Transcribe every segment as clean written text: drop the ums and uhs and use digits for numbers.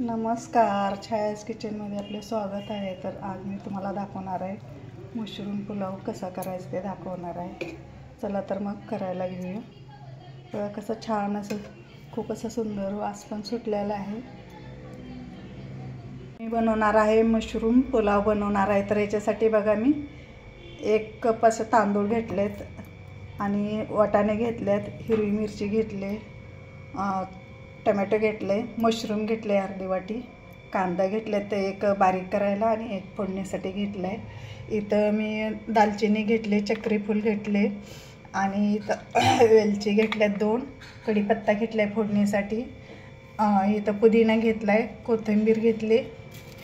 नमस्कार, छायाज किचनमध्ये आपले स्वागत आहे। तर आज मी तुम्हाला दाखवणार आहे मशरूम पुलाव कसा करायचा ते दाखवणार आहे। चला तर मग करायला घेऊया। बघा कसं छान असं खूप असं सुंदर वास पण सुटलेला आहे। मी बनवणार आहे मशरूम पुलाव बनवणार आहे। तर याच्यासाठी बघा मी 1 कप असे तांदूळ घेतलेत आणि वाटाणे घेतलेत, हिरवी मिरची घेतले, टोमॅटो घेतले, मशरूम घेतले अर्धी वाटी, कांदा घेतले ते एक बारीक करायला आणि एक फोडणीसाठी घेतलाय। इथं मी दालचिनी घेतले, चक्री फूल घेतले आणि इथं वेलची घेतल्यात 2, कढीपत्ता घेतलाय फोडणीसाठी, इथं पुदिना घेतलाय, कोथिंबीर घेतली,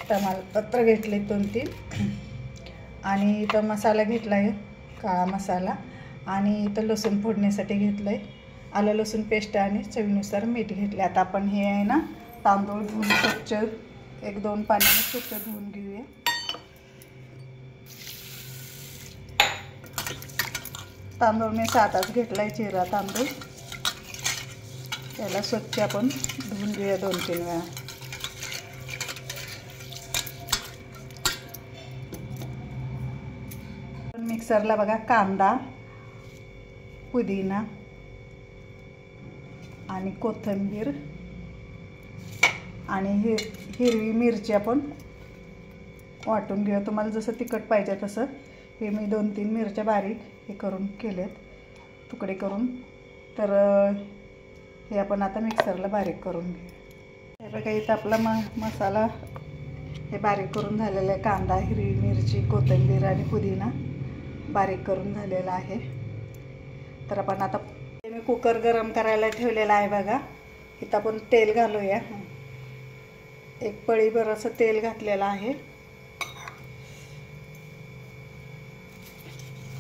तमालपत्र घेतले 2-3 आणि इथं मसाला घेतलाय काळा मसाला आणि इथं लसूण फोडणीसाठी घेतलंय, आलं लसूण पेस्ट आणि चवीनुसार मीठ घेतले। आता आपण हे आहे ना तांदूळ धुवून स्वच्छ 1-2 पाण्याने स्वच्छ धुवून घेऊया। तांदूळ मी साधाच घेतलाय, चिरा तांदूळ। त्याला स्वच्छ आपण धुवून घेऊया 2-3 वेळा। मिक्सरला बघा कांदा, पुदिना आणि कोथिंबीर आणि हिरवी मिरची आपण वाटून घेऊया। तुम्हाला जसं तिखट पाहिजे तसं। हे मी 2-3 मिरच्या बारीक हे करून केलेत, तुकडे करून। तर हे आपण आता मिक्सरला बारीक करून घेऊया। हे बघा इथं आपला मसाला हे बारीक करून झालेला आहे। कांदा, हिरवी मिरची, कोथिंबीर आणि पुदिना बारीक करून झालेला आहे। तर आपण आता मी कुकर गरम करायला ठेवलेला आहे बघा। इथं आपण तेल घालूया, 1 पळीभर असं तेल घातलेलं आहे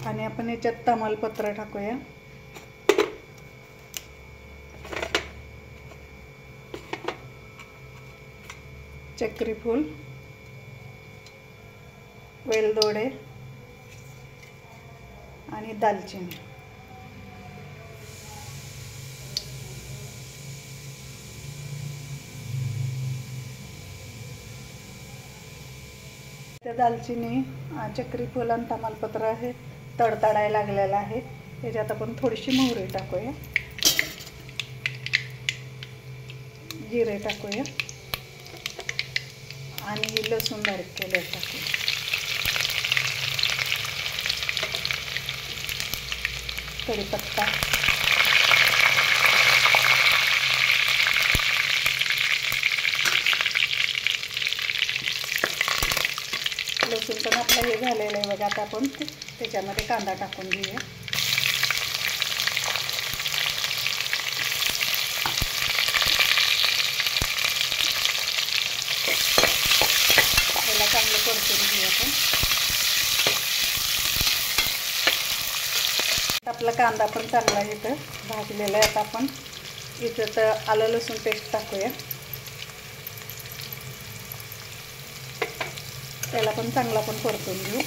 आणि आपण याच्यात तमालपत्र टाकूया, चक्री फूल, वेलदोडे आणि दालचिनी। दालचिनी, चक्री फूल आणि तमालपत्र हे तडतडायला लागलेलं आहे। याच्यात आपण थोडीशी मोहरी टाकूया, जिरे टाकूया आणि लसूण बारीक केले टाकूया, कढीपत्ता, लसूण पण आपलं हे झालेलं आहे बघा। आता आपण त्याच्यामध्ये कांदा टाकून घेऊया। त्याला चांगलं परतून घेऊया आपण। आपला कांदा पण चांगला इथं भाजलेला आहे। आता आपण इथं तर आलं लसूण पेस्ट टाकूया, त्याला पण चांगला पण परतून घेऊ।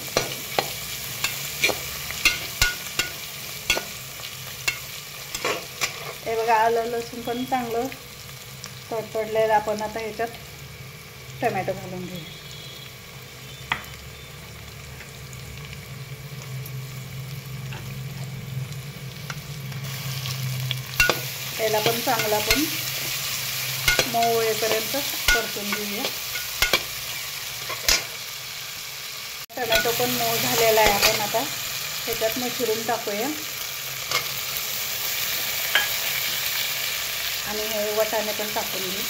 हे बघा आलं लसूण पण चांगलं तडतडलेलं। आपण आता ह्याच्यात टोमॅटो घालून घेऊ। याला पण चांगला पण मऊ होईपर्यंत परतून घेऊया। टोमॅटो पण मऊ झालेला आहे। आपण आता ह्याच्यात मशरूम टाकूया आणि हे वाटाणे पण टाकून घेऊ।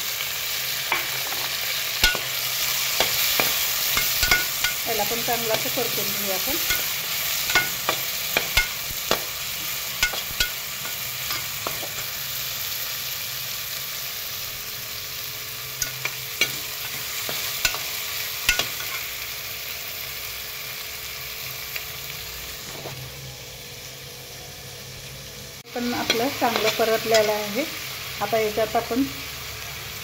याला पण चांगलं असं परतून घेऊया आपण। पण आपलं चांगलं परतलेलं आहे। आता याच्यात आपण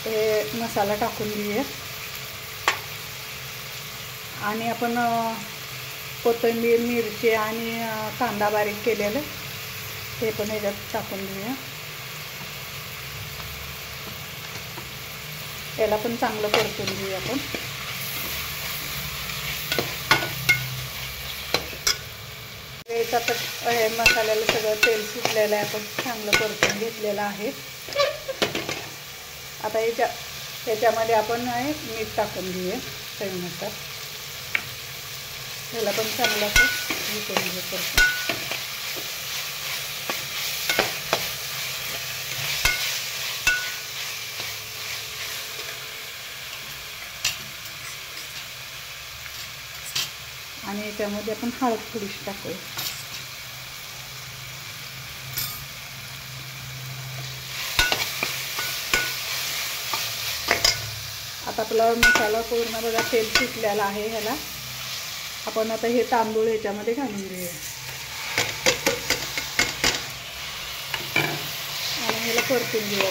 हे मसाला टाकून घेऊया आणि आपण कोथिंबीर, मिरची आणि कांदा बारीक केलेलं ते पण याच्यात टाकून घेऊया। याला पण चांगलं परतून घेऊया आपण. तर हे मसाल्याला सगळं तेल सुटलेलं आहे, आपण चांगलं परतून घेतलेलं आहे. आता याच्यामध्ये आपण मीठ टाकून घेऊया चवीनुसार. याला पण चांगलं असं हे करून घेऊ परतून. आणि याच्यामध्ये आपण हळद थोडीशी टाकूया. आता आपला मसाला पूर्ण बघा तेल सुटलेला आहे. ह्याला आपण आता हे तांदूळ ह्याच्यामध्ये घालून घेऊया आणि ह्याला परतून घेऊया.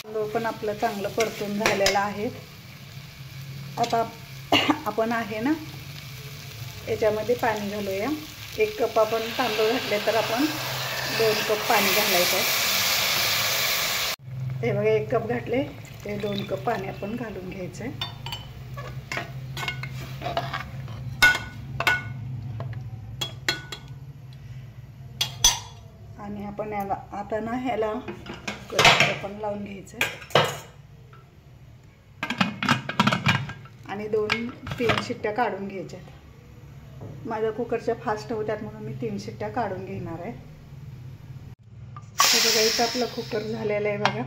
तांदूळ पण आपलं चांगलं परतून झालेलं आहे. आता आपण आहे ना याच्यामध्ये पाणी घालूया. 1 कप आपण तांदूळ घातले तर आपण 2 कप पाणी घालायचं. हे बघा 1 कप घातले ते 2 कप पाणी आपण घालून घ्यायचं आहे. आणि आपण याला आता ना ह्याला कुकर पण लावून घ्यायचं आणि 2-3 शिट्ट्या काढून घ्यायच्या. माझ्या कुकरच्या फास्ट होत्यात म्हणून मी 3 शिट्ट्या काढून घेणार आहे. हे बघा इथं आपलं कुकर झालेलं आहे बघा.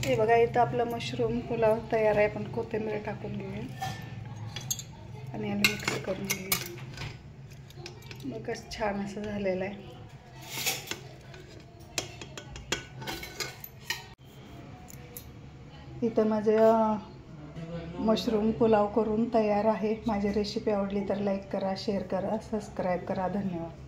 हे बघा इथं आपलं मशरूम पुलाव तयार आहे. आपण कोथिंबीर टाकून घेऊया आणि याला मिक्स करून घेऊया. बघा छान असं झालेलं आहे. इथं माझं मशरूम पुलाव करून तयार आहे. माझी रेसिपी आवडली तर लाईक करा, शेअर करा, सबस्क्राईब करा. धन्यवाद.